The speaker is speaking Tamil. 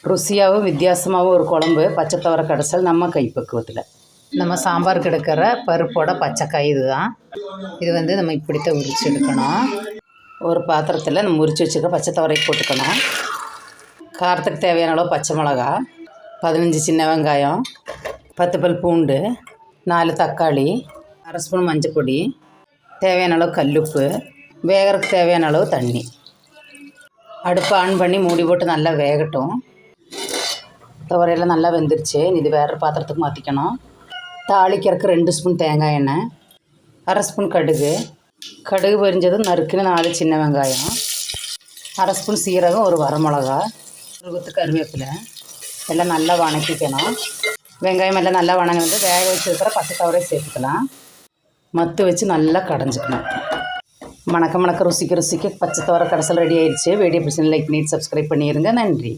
ருசியாகவும் வித்தியாசமாகவும் ஒரு குழம்பு பச்சைத்தவரை கடைசல் நம்ம கைப்பக்குவத்தில். நம்ம சாம்பாருக்கு எடுக்கிற பருப்போட பச்சைக்காய் இதுதான். இது வந்து நம்ம இப்படித்தான் உரித்து எடுக்கணும். ஒரு பாத்திரத்தில் நம்ம உரித்து வச்சுருக்க பச்சைத்தவரை போட்டுக்கணும். காரத்துக்கு தேவையான அளவு பச்சை மிளகா, 15 சின்ன வெங்காயம், 10 பல் பூண்டு, 4 தக்காளி, அரை ஸ்பூன் மஞ்சள் பொடி, தேவையான அளவு கல்லுப்பு, வேகிறதுக்கு தேவையான அளவு தண்ணி. அடுப்பை ஆன் பண்ணி மூடி போட்டு நல்லா வேகட்டும். துவரையெல்லாம் நல்லா வெந்துருச்சு. இது வேறு பாத்திரத்துக்கு மாற்றிக்கணும். தாளிக்கிறதுக்கு 2 ஸ்பூன் தேங்காய் எண்ணெய், அரை ஸ்பூன் கடுகு பொரிஞ்சதும் நறுக்குன்னு 4 சின்ன வெங்காயம், அரை ஸ்பூன் சீரகம், ஒரு வரமிளகா, ஒரு கொத்து கருவேப்பிலை எல்லாம் நல்லா வணக்கிக்கணும். வெங்காயம் எல்லாம் நல்லா வணங்கி வேக வச்சுருக்கிற பச்சைத்தவரை சேர்த்துக்கலாம். மத்து வச்சு நல்லா கடைஞ்சிக்கணும். மணக்க ருசிக்கு பச்சைத்தவரை கடைசல் ரெடி ஆயிடுச்சு. வீடியோ பிடிச்சி லைக் பண்ணி சப்ஸ்கிரைப் பண்ணிடுங்க. நன்றி.